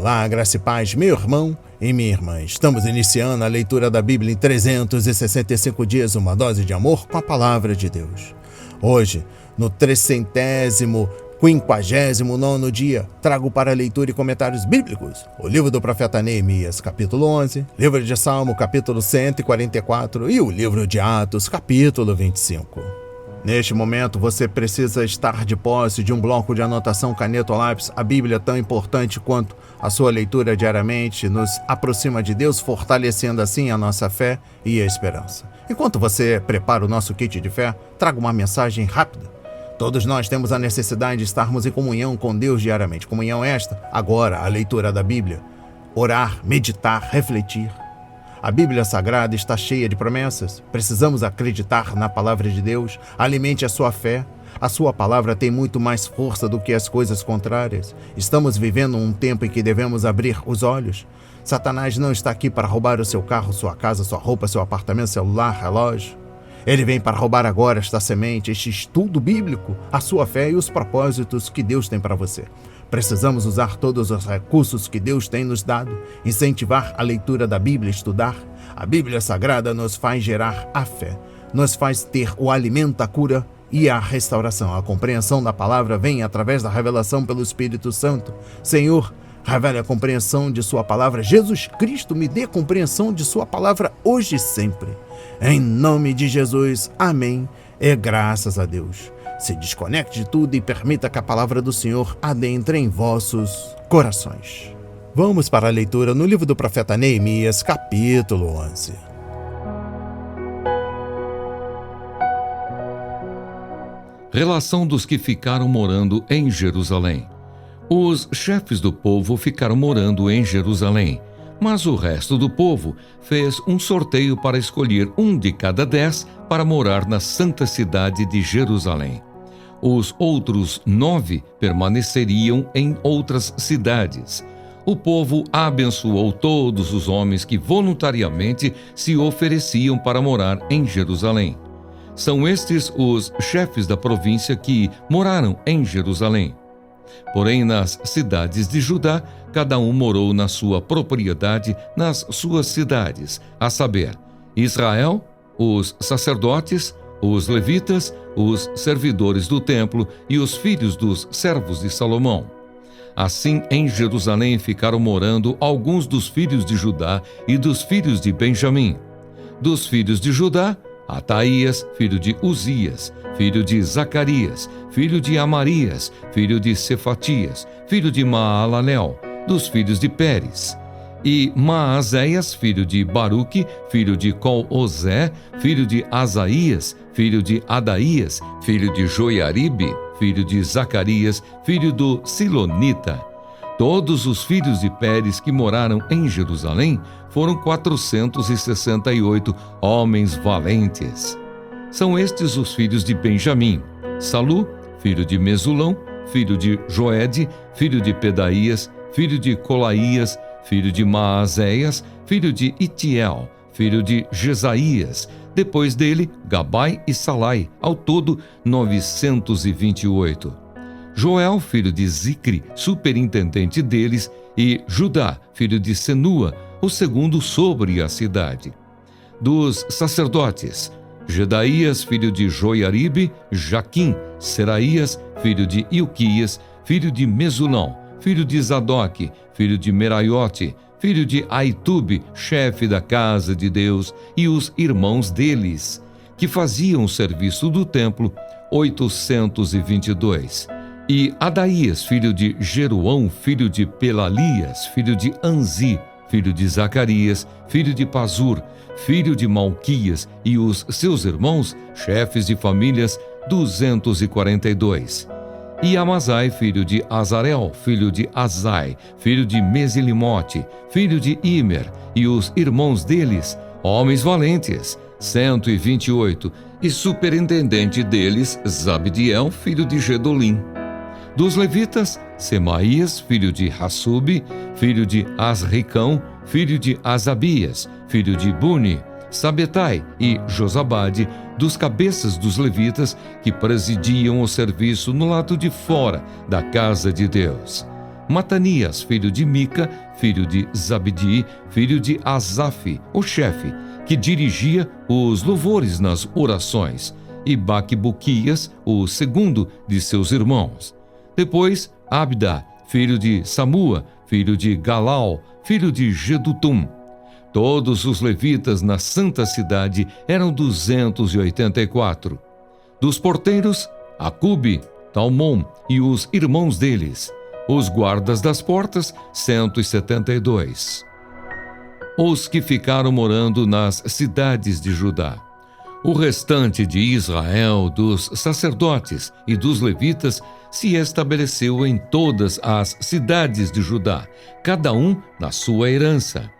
Olá, graça e paz, meu irmão e minha irmã. Estamos iniciando a leitura da Bíblia em 365 dias, uma dose de amor com a palavra de Deus. Hoje, no 359º dia, trago para leitura e comentários bíblicos o livro do profeta Neemias, capítulo 11, livro de Salmo, capítulo 144 e o livro de Atos, capítulo 25. Neste momento, você precisa estar de posse de um bloco de anotação, caneta ou lápis. A Bíblia, tão importante quanto a sua leitura diariamente, nos aproxima de Deus, fortalecendo assim a nossa fé e a esperança. Enquanto você prepara o nosso kit de fé, trago uma mensagem rápida. Todos nós temos a necessidade de estarmos em comunhão com Deus diariamente. Comunhão esta, agora, a leitura da Bíblia. Orar, meditar, refletir. A Bíblia Sagrada está cheia de promessas. Precisamos acreditar na palavra de Deus. Alimente a sua fé. A sua palavra tem muito mais força do que as coisas contrárias. Estamos vivendo um tempo em que devemos abrir os olhos. Satanás não está aqui para roubar o seu carro, sua casa, sua roupa, seu apartamento, celular, relógio. Ele vem para roubar agora esta semente, este estudo bíblico, a sua fé e os propósitos que Deus tem para você. Precisamos usar todos os recursos que Deus tem nos dado, incentivar a leitura da Bíblia, estudar. A Bíblia Sagrada nos faz gerar a fé, nos faz ter o alimento, a cura e a restauração. A compreensão da palavra vem através da revelação pelo Espírito Santo. Senhor, revele a compreensão de sua palavra. Jesus Cristo, me dê compreensão de sua palavra hoje e sempre. Em nome de Jesus, amém. E graças a Deus. Se desconecte de tudo e permita que a palavra do Senhor adentre em vossos corações. Vamos para a leitura no livro do profeta Neemias, capítulo 11. Relação dos que ficaram morando em Jerusalém. Os chefes do povo ficaram morando em Jerusalém, mas o resto do povo fez um sorteio para escolher um de cada 10 para morar na santa cidade de Jerusalém. Os outros 9 permaneceriam em outras cidades. O povo abençoou todos os homens que voluntariamente se ofereciam para morar em Jerusalém. São estes os chefes da província que moraram em Jerusalém. Porém, nas cidades de Judá, cada um morou na sua propriedade, nas suas cidades, a saber, Israel, os sacerdotes, os levitas, os servidores do templo e os filhos dos servos de Salomão. Assim, em Jerusalém ficaram morando alguns dos filhos de Judá e dos filhos de Benjamim. Dos filhos de Judá, Ataías, filho de Uzias, filho de Zacarias, filho de Amarias, filho de Cefatias, filho de Maalalel, dos filhos de Pérez. E Maazéias, filho de Baruque, filho de Col-Ozé, filho de Asaías, filho de Adaías, filho de Joiaribe, filho de Zacarias, filho do Silonita. Todos os filhos de Pérez que moraram em Jerusalém foram 468 homens valentes. São estes os filhos de Benjamim: Salu, filho de Mesulão, filho de Joede, filho de Pedaías, filho de Colaías, filho de Maazéias, filho de Itiel, filho de Jesaías. Depois dele, Gabai e Salai, ao todo 928. Joel, filho de Zicri, superintendente deles, e Judá, filho de Senua, o segundo sobre a cidade. Dos sacerdotes, Gedaías, filho de Joiaribe, Jaquim, Seraías, filho de Ilquias, filho de Mesulão, filho de Zadoque, filho de Meraiote, filho de Aitube, chefe da casa de Deus, e os irmãos deles, que faziam o serviço do templo, 822. E Adaías, filho de Jeroão, filho de Pelalias, filho de Anzi, filho de Zacarias, filho de Pazur, filho de Malquias, e os seus irmãos, chefes de famílias, 242. E Amazai, filho de Azarel, filho de Azai, filho de Mesilimote, filho de Imer, e os irmãos deles, homens valentes, 128, e superintendente deles, Zabdiel, filho de Gedolim. Dos levitas, Semaías, filho de Hassube, filho de Asricão, filho de Asabias, filho de Buni, Sabetai e Josabade, dos cabeças dos levitas que presidiam o serviço no lado de fora da casa de Deus. Matanias, filho de Mica, filho de Zabdi, filho de Asaf, o chefe, que dirigia os louvores nas orações, e Baquibuquias, o segundo de seus irmãos. Depois, Abda, filho de Samua, filho de Galal, filho de Gedutum. Todos os levitas na santa cidade eram 284. Dos porteiros, Acube, Talmon e os irmãos deles. Os guardas das portas, 172. Os que ficaram morando nas cidades de Judá. O restante de Israel, dos sacerdotes e dos levitas, se estabeleceu em todas as cidades de Judá, cada um na sua herança.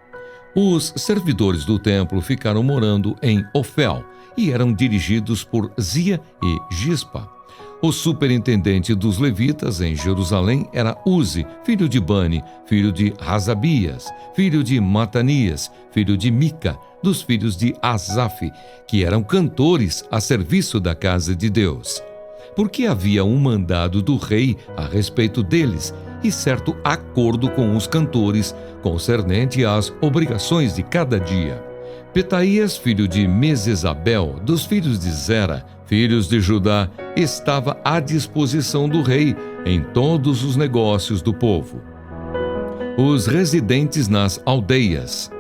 Os servidores do templo ficaram morando em Ofel e eram dirigidos por Zia e Gispa. O superintendente dos levitas em Jerusalém era Uzi, filho de Bani, filho de Razabias, filho de Matanias, filho de Mica, dos filhos de Asaf, que eram cantores a serviço da casa de Deus. Porque havia um mandado do rei a respeito deles e certo acordo com os cantores concernente às obrigações de cada dia. Petaías, filho de Mesesabel, dos filhos de Zera, filhos de Judá, estava à disposição do rei em todos os negócios do povo. Os residentes nas aldeias.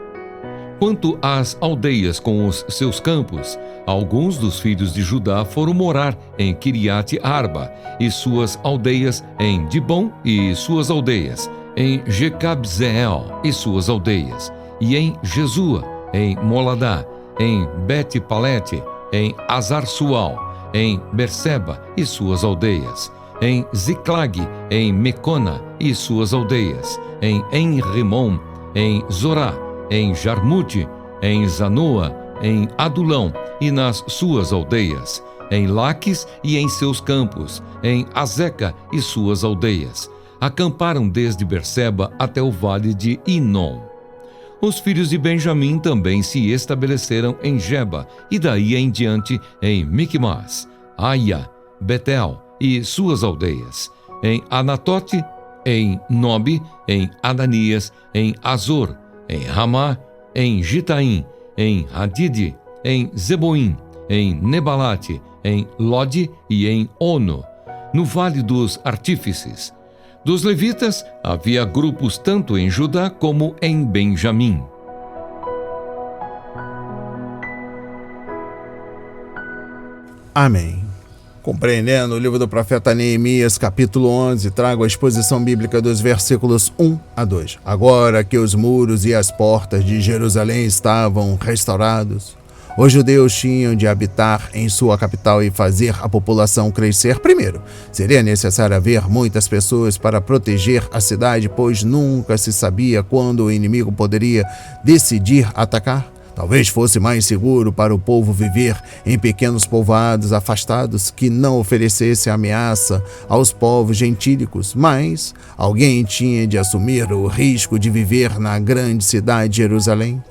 Quanto às aldeias com os seus campos, alguns dos filhos de Judá foram morar em Kiriat Arba e suas aldeias, em Dibon e suas aldeias, em Jecabzeel e suas aldeias, e em Jesua, em Moladá, em Bet-Palete, em Azar-Sual, em Berseba e suas aldeias, em Ziclag, em Mecona e suas aldeias, em Enrimon, em Zorá, em Jarmute, em Zanoa, em Adulão e nas suas aldeias, em Laques e em seus campos, em Azeca e suas aldeias. Acamparam desde Berseba até o vale de Inom. Os filhos de Benjamim também se estabeleceram em Geba e daí em diante em Micmas, Aia, Betel e suas aldeias, em Anatote, em Nobe, em Adanias, em Azor, em Ramá, em Gitaim, em Hadide, em Zeboim, em Nebalate, em Lode e em Ono, no Vale dos Artífices. Dos levitas, havia grupos tanto em Judá como em Benjamim. Amém. Compreendendo o livro do profeta Neemias, capítulo 11, trago a exposição bíblica dos versículos 1 a 2. Agora que os muros e as portas de Jerusalém estavam restaurados, os judeus tinham de habitar em sua capital e fazer a população crescer. Primeiro, seria necessário haver muitas pessoas para proteger a cidade, pois nunca se sabia quando o inimigo poderia decidir atacar. Talvez fosse mais seguro para o povo viver em pequenos povoados afastados que não oferecessem ameaça aos povos gentílicos, mas alguém tinha de assumir o risco de viver na grande cidade de Jerusalém.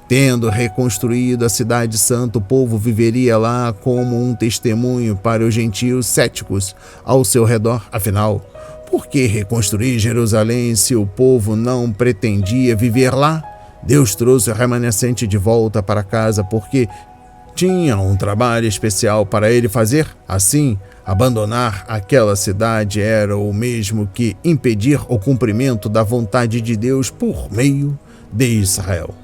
Tendo reconstruído a cidade santa, o povo viveria lá como um testemunho para os gentios céticos ao seu redor. Afinal, por que reconstruir Jerusalém se o povo não pretendia viver lá? Deus trouxe o remanescente de volta para casa porque tinha um trabalho especial para ele fazer. Assim, abandonar aquela cidade era o mesmo que impedir o cumprimento da vontade de Deus por meio de Israel.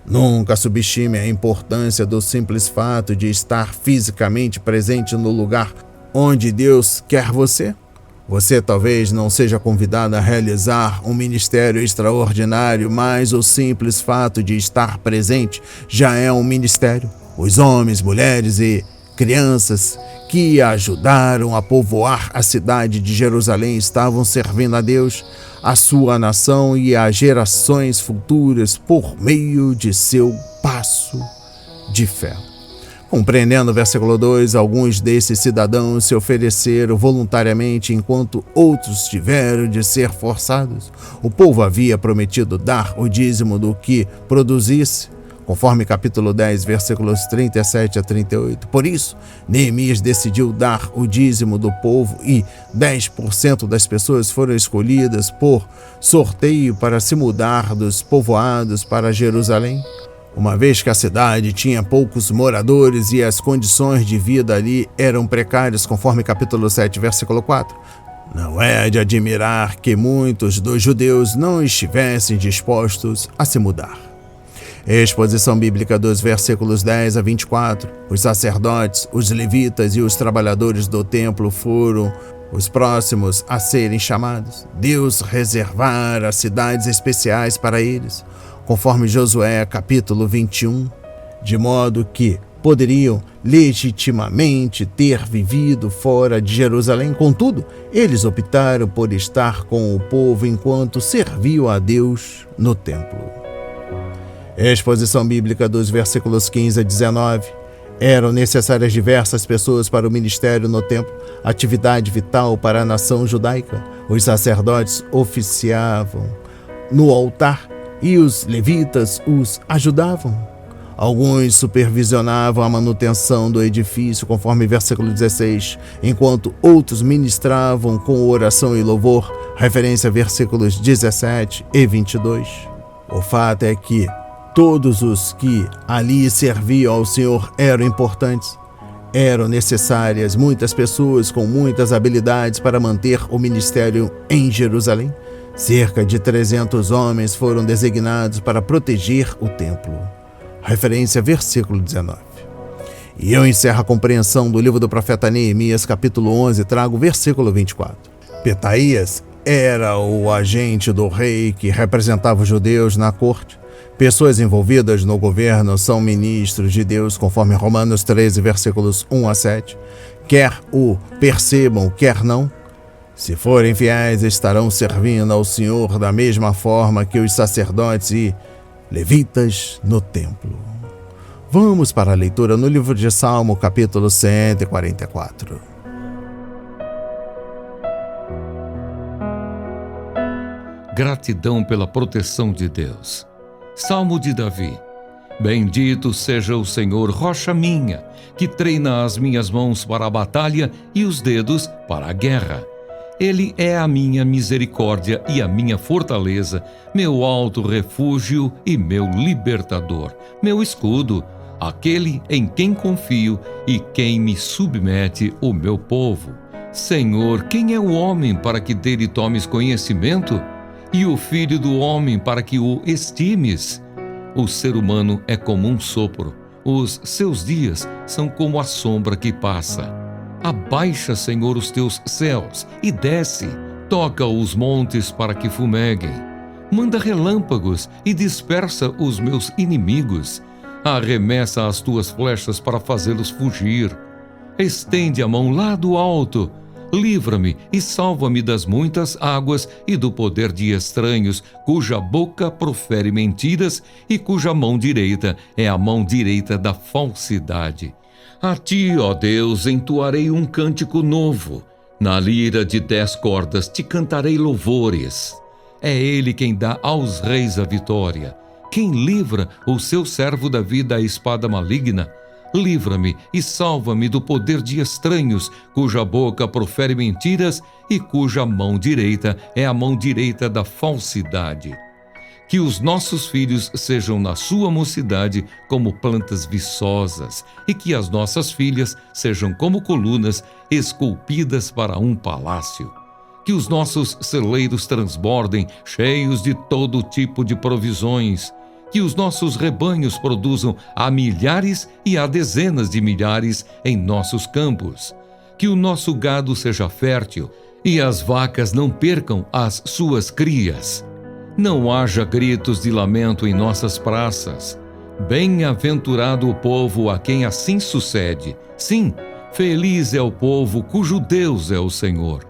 Nunca subestime a importância do simples fato de estar fisicamente presente no lugar onde Deus quer você. Você talvez não seja convidado a realizar um ministério extraordinário, mas o simples fato de estar presente já é um ministério. Os homens, mulheres e crianças que ajudaram a povoar a cidade de Jerusalém estavam servindo a Deus, a sua nação e as gerações futuras por meio de seu passo de fé. Compreendendo o versículo 2, alguns desses cidadãos se ofereceram voluntariamente enquanto outros tiveram de ser forçados. O povo havia prometido dar o dízimo do que produzisse. conforme capítulo 10, versículos 37 a 38. Por isso, Neemias decidiu dar o dízimo do povo e 10% das pessoas foram escolhidas por sorteio para se mudar dos povoados para Jerusalém. Uma vez que a cidade tinha poucos moradores e as condições de vida ali eram precárias, conforme capítulo 7, versículo 4, não é de admirar que muitos dos judeus não estivessem dispostos a se mudar. Exposição bíblica dos versículos 10 a 24. Os sacerdotes, os levitas e os trabalhadores do templo foram os próximos a serem chamados. Deus reservara cidades especiais para eles, conforme Josué capítulo 21, de modo que poderiam legitimamente ter vivido fora de Jerusalém. Contudo, eles optaram por estar com o povo enquanto serviam a Deus no templo. Exposição bíblica dos versículos 15 a 19. Eram necessárias diversas pessoas para o ministério no templo, atividade vital para a nação judaica. Os sacerdotes oficiavam no altar e os levitas os ajudavam. Alguns supervisionavam a manutenção do edifício, conforme versículo 16, enquanto outros ministravam com oração e louvor, referência a versículos 17 e 22. O fato é que todos os que ali serviam ao Senhor eram importantes. Eram necessárias muitas pessoas com muitas habilidades para manter o ministério em Jerusalém. Cerca de 300 homens foram designados para proteger o templo. Referência versículo 19. E eu encerro a compreensão do livro do profeta Neemias, capítulo 11, trago o versículo 24. Petaías era o agente do rei que representava os judeus na corte. Pessoas envolvidas no governo são ministros de Deus, conforme Romanos 13, versículos 1 a 7. Quer o percebam, quer não. Se forem fiéis, estarão servindo ao Senhor da mesma forma que os sacerdotes e levitas no templo. Vamos para a leitura no livro de Salmo, capítulo 144. Gratidão pela proteção de Deus. Salmo de Davi. Bendito seja o Senhor, rocha minha, que treina as minhas mãos para a batalha e os dedos para a guerra. Ele é a minha misericórdia e a minha fortaleza, meu alto refúgio e meu libertador, meu escudo, aquele em quem confio e quem me submete o meu povo. Senhor, quem é o homem para que dele tomes conhecimento? E o filho do homem para que o estimes? O ser humano é como um sopro, os seus dias são como a sombra que passa. Abaixa, Senhor, os teus céus e desce, toca os montes para que fumeguem. Manda relâmpagos e dispersa os meus inimigos. Arremessa as tuas flechas para fazê-los fugir. Estende a mão lá do alto. Livra-me e salva-me das muitas águas e do poder de estranhos, cuja boca profere mentiras e cuja mão direita é a mão direita da falsidade. A ti, ó Deus, entoarei um cântico novo. Na lira de 10 cordas te cantarei louvores. É ele quem dá aos reis a vitória, quem livra o seu servo Davi da espada maligna. Livra-me e salva-me do poder de estranhos, cuja boca profere mentiras e cuja mão direita é a mão direita da falsidade. Que os nossos filhos sejam na sua mocidade como plantas viçosas, e que as nossas filhas sejam como colunas esculpidas para um palácio. Que os nossos celeiros transbordem, cheios de todo tipo de provisões. Que os nossos rebanhos produzam a milhares e a dezenas de milhares em nossos campos. Que o nosso gado seja fértil e as vacas não percam as suas crias. Não haja gritos de lamento em nossas praças. Bem-aventurado o povo a quem assim sucede. Sim, feliz é o povo cujo Deus é o Senhor.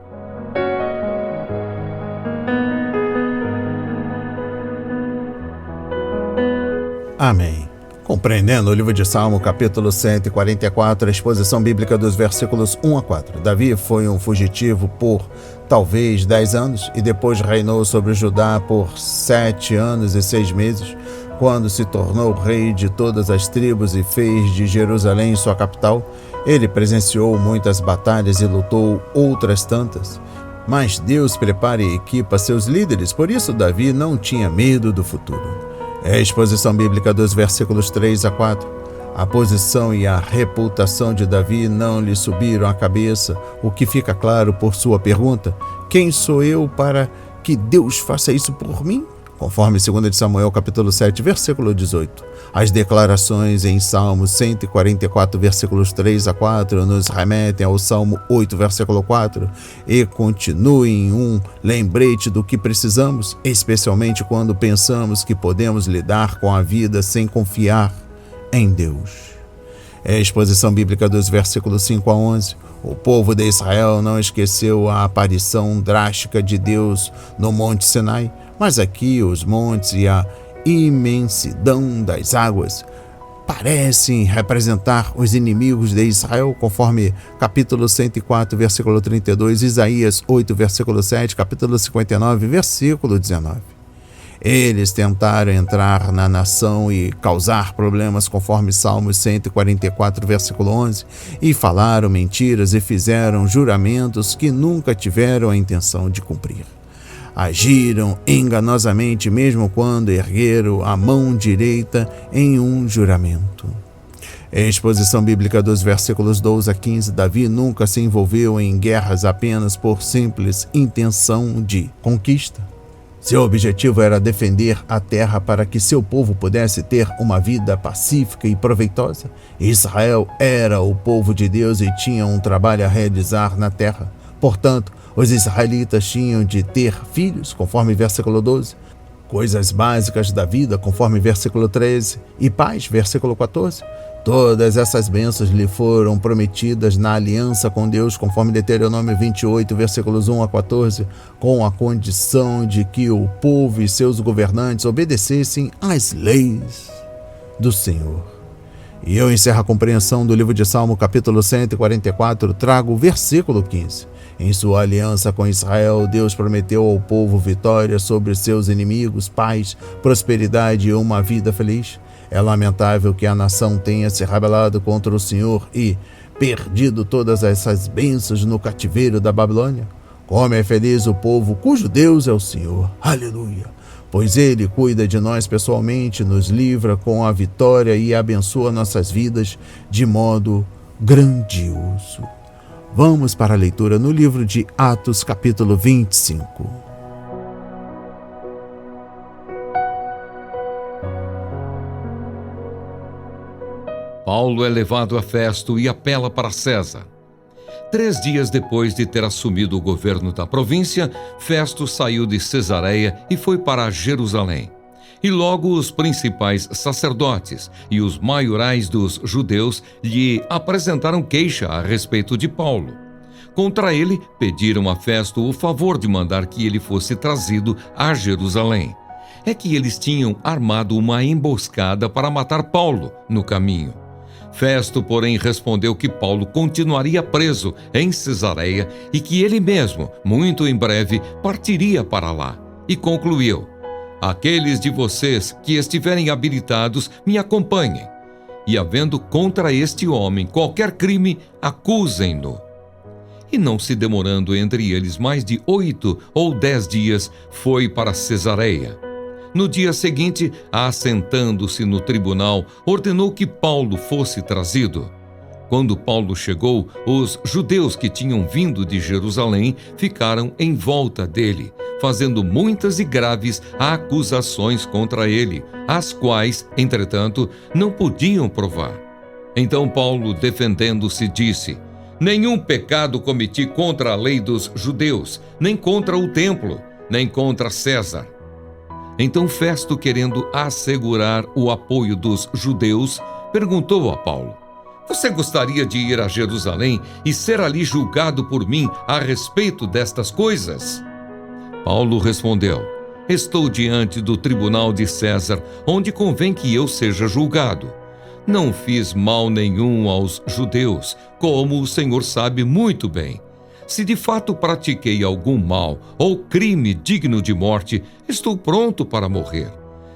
Amém. Compreendendo o livro de Salmo, capítulo 144, a exposição bíblica dos versículos 1 a 4. Davi foi um fugitivo por talvez 10 anos e depois reinou sobre Judá por 7 anos e 6 meses. Quando se tornou rei de todas as tribos e fez de Jerusalém sua capital, ele presenciou muitas batalhas e lutou outras tantas. Mas Deus prepara e equipa seus líderes, por isso Davi não tinha medo do futuro. É a exposição bíblica dos versículos 3 a 4. A posição e a reputação de Davi não lhe subiram à cabeça, o que fica claro por sua pergunta: quem sou eu para que Deus faça isso por mim? Conforme 2 Samuel capítulo 7, versículo 18. As declarações em Salmos 144, versículos 3 a 4, nos remetem ao Salmo 8, versículo 4, e continuem um lembrete do que precisamos, especialmente quando pensamos que podemos lidar com a vida sem confiar em Deus. É a exposição bíblica dos versículos 5 a 11. O povo de Israel não esqueceu a aparição drástica de Deus no Monte Sinai, mas aqui os montes e a imensidão das águas parecem representar os inimigos de Israel, conforme capítulo 104, versículo 32, Isaías 8, versículo 7, capítulo 59, versículo 19. Eles tentaram entrar na nação e causar problemas, conforme Salmos 144, versículo 11, e falaram mentiras e fizeram juramentos que nunca tiveram a intenção de cumprir. Agiram enganosamente mesmo quando ergueram a mão direita em um juramento. Em exposição bíblica dos versículos 12 a 15, Davi nunca se envolveu em guerras apenas por simples intenção de conquista. Seu objetivo era defender a terra para que seu povo pudesse ter uma vida pacífica e proveitosa. Israel era o povo de Deus e tinha um trabalho a realizar na terra. Portanto, os israelitas tinham de ter filhos, conforme versículo 12, coisas básicas da vida, conforme versículo 13, e paz, versículo 14. Todas essas bênçãos lhe foram prometidas na aliança com Deus, conforme Deuteronômio 28, versículos 1 a 14, com a condição de que o povo e seus governantes obedecessem às leis do Senhor. E eu encerro a compreensão do livro de Salmo, capítulo 144, trago o versículo 15. Em sua aliança com Israel, Deus prometeu ao povo vitória sobre seus inimigos, paz, prosperidade e uma vida feliz. É lamentável que a nação tenha se rebelado contra o Senhor e perdido todas essas bênçãos no cativeiro da Babilônia. Como é feliz o povo cujo Deus é o Senhor. Aleluia! Pois Ele cuida de nós pessoalmente, nos livra com a vitória e abençoa nossas vidas de modo grandioso. Vamos para a leitura no livro de Atos, capítulo 25. Paulo é levado a Festo e apela para César. 3 dias depois de ter assumido o governo da província, Festo saiu de Cesareia e foi para Jerusalém. E logo os principais sacerdotes e os maiorais dos judeus lhe apresentaram queixa a respeito de Paulo. Contra ele, pediram a Festo o favor de mandar que ele fosse trazido a Jerusalém. É que eles tinham armado uma emboscada para matar Paulo no caminho. Festo, porém, respondeu que Paulo continuaria preso em Cesareia e que ele mesmo, muito em breve, partiria para lá. E concluiu: aqueles de vocês que estiverem habilitados, me acompanhem. E havendo contra este homem qualquer crime, acusem-no. E não se demorando entre eles mais de 8 ou 10 dias, foi para Cesareia. No dia seguinte, assentando-se no tribunal, ordenou que Paulo fosse trazido. Quando Paulo chegou, os judeus que tinham vindo de Jerusalém ficaram em volta dele, fazendo muitas e graves acusações contra ele, as quais, entretanto, não podiam provar. Então Paulo, defendendo-se, disse: nenhum pecado cometi contra a lei dos judeus, nem contra o templo, nem contra César. Então Festo, querendo assegurar o apoio dos judeus, perguntou a Paulo: você gostaria de ir a Jerusalém e ser ali julgado por mim a respeito destas coisas? Paulo respondeu: estou diante do tribunal de César, onde convém que eu seja julgado. Não fiz mal nenhum aos judeus, como o Senhor sabe muito bem. Se de fato pratiquei algum mal ou crime digno de morte, estou pronto para morrer.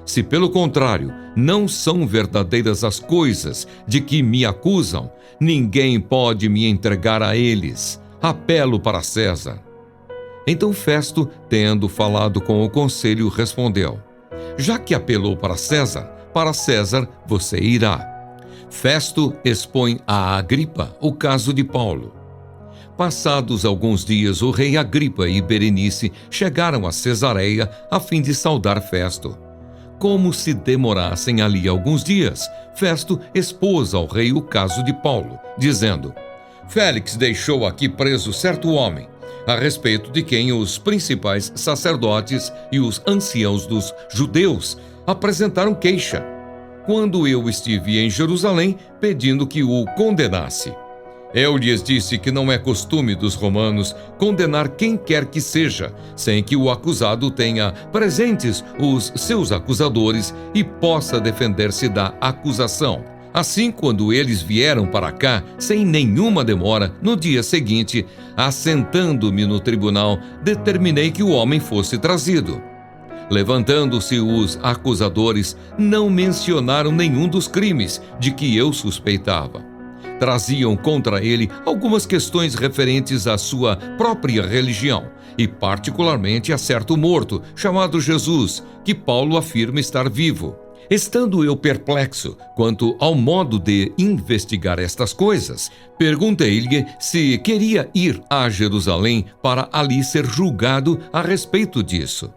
Se pelo contrário não são verdadeiras as coisas de que me acusam, ninguém pode me entregar a eles. Apelo para César. Então Festo, tendo falado com o conselho, respondeu: já que apelou para César você irá. Festo expõe a Agripa o caso de Paulo. Passados alguns dias, o rei Agripa e Berenice chegaram a Cesareia a fim de saudar Festo. Como se demorassem ali alguns dias, Festo expôs ao rei o caso de Paulo, dizendo: Félix deixou aqui preso certo homem, a respeito de quem os principais sacerdotes e os anciãos dos judeus apresentaram queixa, quando eu estive em Jerusalém pedindo que o condenasse. Eu lhes disse que não é costume dos romanos condenar quem quer que seja, sem que o acusado tenha presentes os seus acusadores e possa defender-se da acusação. Assim, quando eles vieram para cá, sem nenhuma demora, no dia seguinte, assentando-me no tribunal, determinei que o homem fosse trazido. Levantando-se os acusadores, não mencionaram nenhum dos crimes de que eu suspeitava. Traziam contra ele algumas questões referentes à sua própria religião, e particularmente a certo morto, chamado Jesus, que Paulo afirma estar vivo. Estando eu perplexo quanto ao modo de investigar estas coisas, perguntei-lhe se queria ir a Jerusalém para ali ser julgado a respeito disso.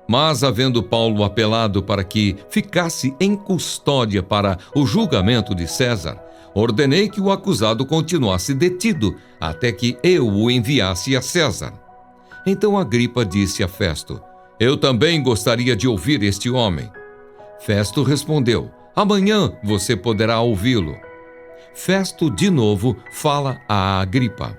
Mas, havendo Paulo apelado para que ficasse em custódia para o julgamento de César, ordenei que o acusado continuasse detido até que eu o enviasse a César. Então Agripa disse a Festo: eu também gostaria de ouvir este homem. Festo respondeu: amanhã você poderá ouvi-lo. Festo de novo fala a Agripa.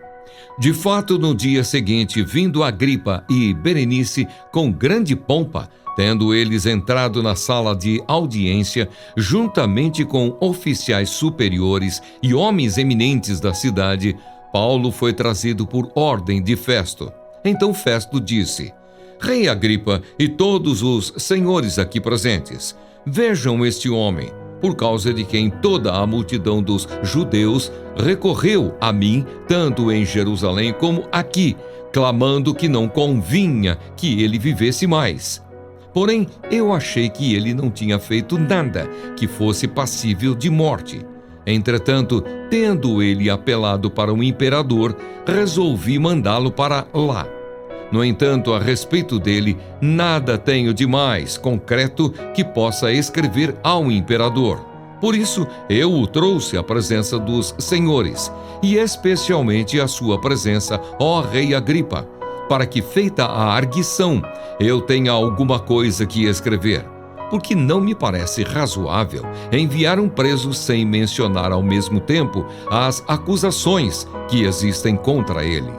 De fato, no dia seguinte, vindo Agripa e Berenice com grande pompa, tendo eles entrado na sala de audiência, juntamente com oficiais superiores e homens eminentes da cidade, Paulo foi trazido por ordem de Festo. Então Festo disse: Rei Agripa e todos os senhores aqui presentes, vejam este homem, por causa de quem toda a multidão dos judeus recorreu a mim, tanto em Jerusalém como aqui, clamando que não convinha que ele vivesse mais. Porém, eu achei que ele não tinha feito nada que fosse passível de morte. Entretanto, tendo ele apelado para o imperador, resolvi mandá-lo para lá. No entanto, a respeito dele, nada tenho de mais concreto que possa escrever ao imperador. Por isso, eu o trouxe à presença dos senhores, e especialmente à sua presença, ó rei Agripa, para que, feita a arguição, eu tenha alguma coisa que escrever. Porque não me parece razoável enviar um preso sem mencionar ao mesmo tempo as acusações que existem contra ele.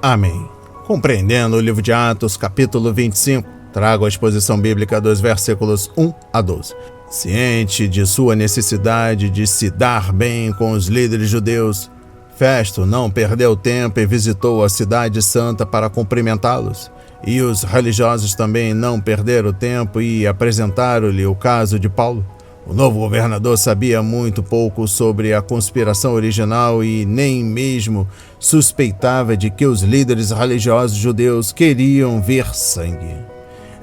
Amém. Compreendendo o livro de Atos, capítulo 25, trago a exposição bíblica dos versículos 1 a 12. Ciente de sua necessidade de se dar bem com os líderes judeus, Festo não perdeu tempo e visitou a cidade santa para cumprimentá-los. E os religiosos também não perderam tempo e apresentaram-lhe o caso de Paulo. O novo governador sabia muito pouco sobre a conspiração original e nem mesmo suspeitava de que os líderes religiosos judeus queriam ver sangue.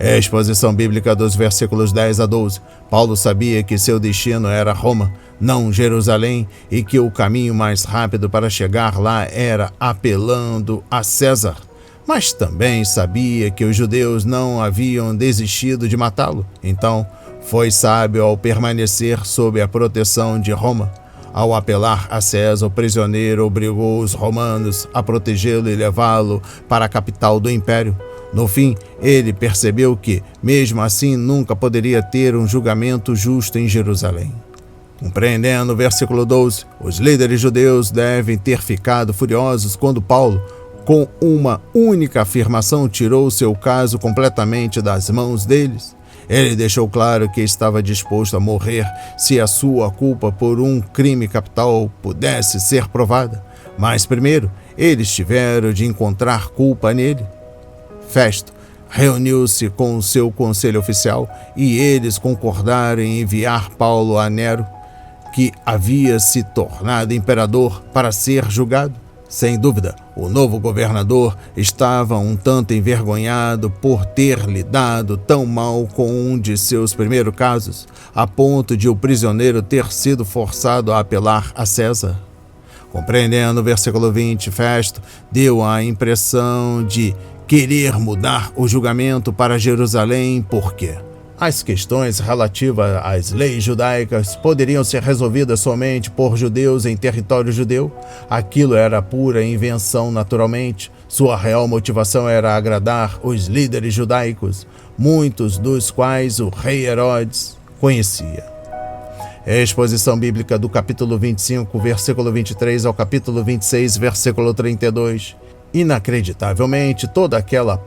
É a exposição bíblica dos versículos 10 a 12. Paulo sabia que seu destino era Roma, não Jerusalém, e que o caminho mais rápido para chegar lá era apelando a César. Mas também sabia que os judeus não haviam desistido de matá-lo. Então, foi sábio ao permanecer sob a proteção de Roma. Ao apelar a César, o prisioneiro obrigou os romanos a protegê-lo e levá-lo para a capital do império. No fim, ele percebeu que, mesmo assim, nunca poderia ter um julgamento justo em Jerusalém. Compreendendo o versículo 12, os líderes judeus devem ter ficado furiosos quando Paulo, com uma única afirmação, tirou seu caso completamente das mãos deles. Ele deixou claro que estava disposto a morrer se a sua culpa por um crime capital pudesse ser provada. Mas primeiro, eles tiveram de encontrar culpa nele? Festo reuniu-se com o seu conselho oficial e eles concordaram em enviar Paulo a Nero, que havia se tornado imperador, para ser julgado. Sem dúvida, o novo governador estava um tanto envergonhado por ter lidado tão mal com um de seus primeiros casos, a ponto de o prisioneiro ter sido forçado a apelar a César. Compreendendo o versículo 20, Festo deu a impressão de querer mudar o julgamento para Jerusalém, porque as questões relativas às leis judaicas poderiam ser resolvidas somente por judeus em território judeu. Aquilo era pura invenção naturalmente. Sua real motivação era agradar os líderes judaicos, muitos dos quais o rei Herodes conhecia. Exposição bíblica do capítulo 25, versículo 23 ao capítulo 26, versículo 32. Inacreditavelmente, toda aquela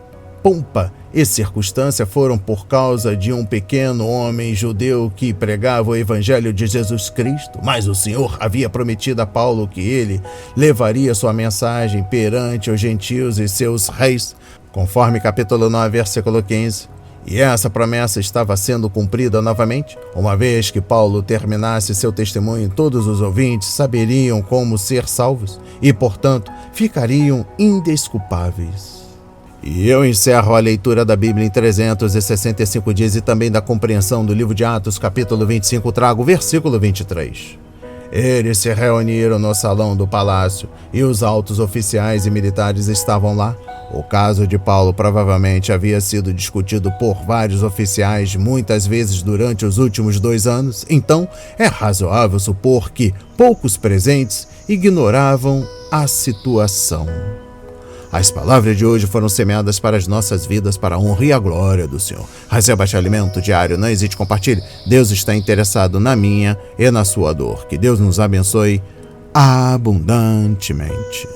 pompa e circunstância foram por causa de um pequeno homem judeu que pregava o evangelho de Jesus Cristo, mas o Senhor havia prometido a Paulo que ele levaria sua mensagem perante os gentios e seus reis, conforme capítulo 9, versículo 15. E essa promessa estava sendo cumprida novamente. Uma vez que Paulo terminasse seu testemunho, todos os ouvintes saberiam como ser salvos e, portanto, ficariam indesculpáveis. E eu encerro a leitura da Bíblia em 365 dias e também da compreensão do livro de Atos, capítulo 25, trago o versículo 23. Eles se reuniram no salão do palácio e os altos oficiais e militares estavam lá. O caso de Paulo provavelmente havia sido discutido por vários oficiais muitas vezes durante os últimos 2 anos, então é razoável supor que poucos presentes ignoravam a situação. As palavras de hoje foram semeadas para as nossas vidas, para a honra e a glória do Senhor. Receba este alimento diário, não hesite, compartilhe. Deus está interessado na minha e na sua dor. Que Deus nos abençoe abundantemente.